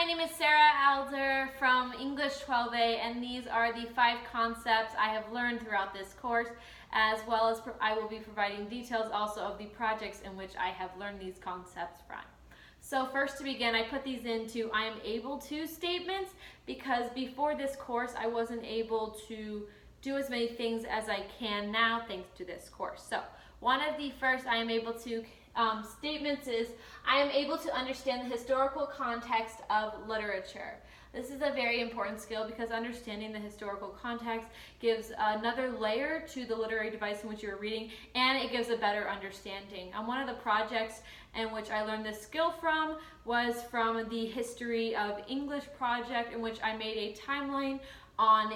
name is Sarah Alder from English 12A, and these are the 5 concepts I have learned throughout this course, as well as I will be providing details also of the projects in which I have learned these concepts from. So first to begin, I put these into I am able to statements because before this course I wasn't able to do as many things as I can now thanks to this course. So one of the first I am able to statements is I am able to understand the historical context of literature. This is a very important skill because understanding the historical context gives another layer to the literary device in which you're reading, and it gives a better understanding. One of the projects in which I learned this skill from was from the History of English project, in which I made a timeline on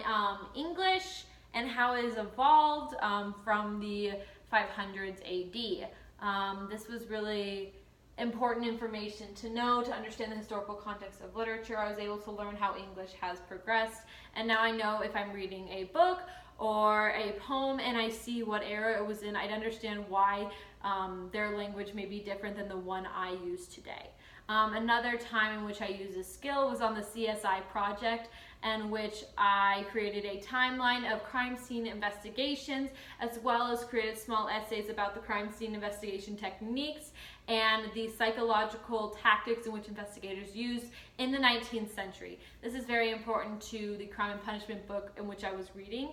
English and how it has evolved from the 500s AD. This was really important information to know to understand the historical context of literature. I was able to learn how English has progressed, and now I know if I'm reading a book or a poem and I see what era it was in, I'd understand why their language may be different than the one I use today. Another time in which I used this skill was on the CSI project, in which I created a timeline of crime scene investigations, as well as created small essays about the crime scene investigation techniques and the psychological tactics in which investigators used in the 19th century. This is very important to the Crime and Punishment book in which I was reading.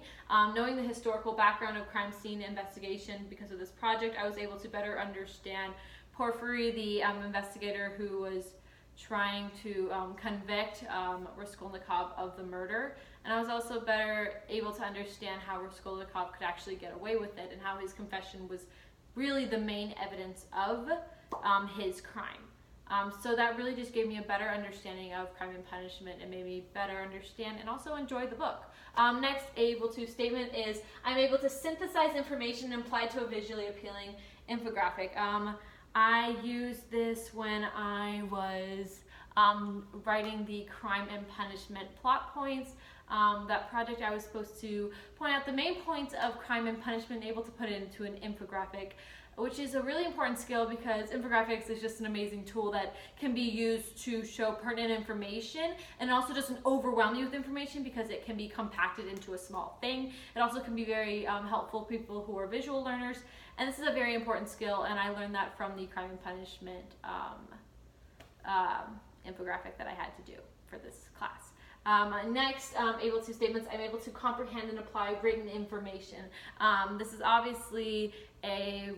Knowing the historical background of crime scene investigation because of this project, I was able to better understand Porfiry, the investigator who was trying to convict Raskolnikov of the murder, and I was also better able to understand how Raskolnikov could actually get away with it and how his confession was really the main evidence of his crime. So that really just gave me a better understanding of Crime and Punishment and made me better understand and also enjoy the book. Next able to statement is I'm able to synthesize information and apply to a visually appealing infographic. I used this when I was writing the Crime and Punishment plot points. That project I was supposed to point out the main points of Crime and Punishment and able to put it into an infographic, which is a really important skill because infographics is just an amazing tool that can be used to show pertinent information, and also doesn't overwhelm you with information because it can be compacted into a small thing. It also can be very helpful for people who are visual learners, and this is a very important skill, and I learned that from the Crime and Punishment infographic that I had to do for this class. Next, able to statements, I'm able to comprehend and apply written information. This is obviously a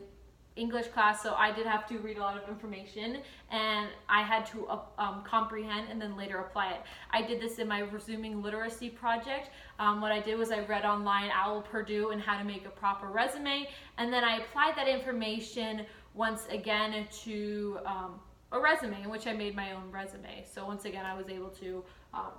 English class, so I did have to read a lot of information, and I had to comprehend and then later apply it. I did this in my Resuming Literacy project. What I did was I read online OWL Purdue and how to make a proper resume, and then I applied that information once again to a resume in which I made my own resume. So once again, I was able to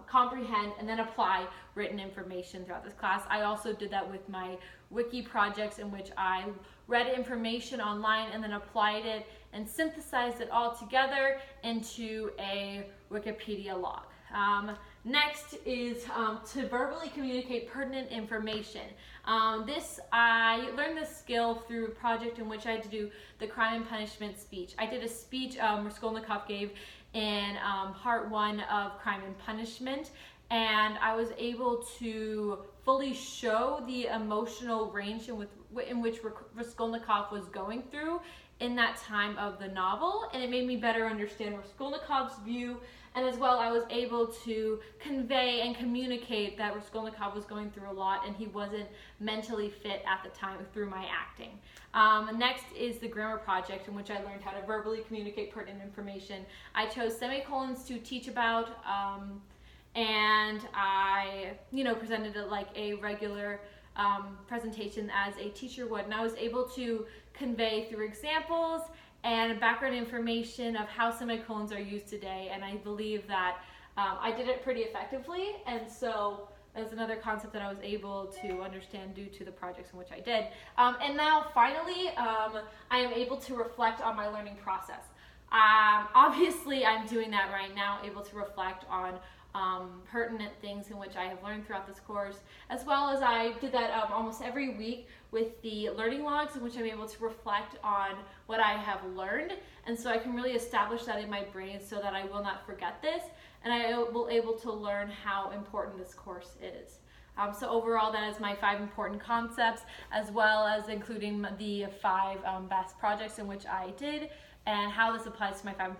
comprehend and then apply written information throughout this class. I also did that with my wiki projects, in which I read information online and then applied it and synthesized it all together into a Wikipedia log. Next is to verbally communicate pertinent information. I learned this skill through a project in which I had to do the Crime and Punishment speech. I did a speech Raskolnikov gave in part 1 of Crime and Punishment, and I was able to fully show the emotional range in which Raskolnikov was going through in that time of the novel, and it made me better understand Raskolnikov's view, and as well I was able to convey and communicate that Raskolnikov was going through a lot and he wasn't mentally fit at the time through my acting. Next is the grammar project, in which I learned how to verbally communicate pertinent information. I chose semicolons to teach about, and I presented it like a regular presentation as a teacher would, and I was able to convey through examples and background information of how semicolons are used today, and I believe that I did it pretty effectively, and so that's another concept that I was able to understand due to the projects in which I did. And now finally, I am able to reflect on my learning process. Obviously I'm doing that right now, able to reflect on pertinent things in which I have learned throughout this course, as well as I did that almost every week with the learning logs, in which I'm able to reflect on what I have learned, and so I can really establish that in my brain so that I will not forget this, and I will able to learn how important this course is. So overall, that is my 5 important concepts, as well as including the 5 best projects in which I did, and how this applies to my 5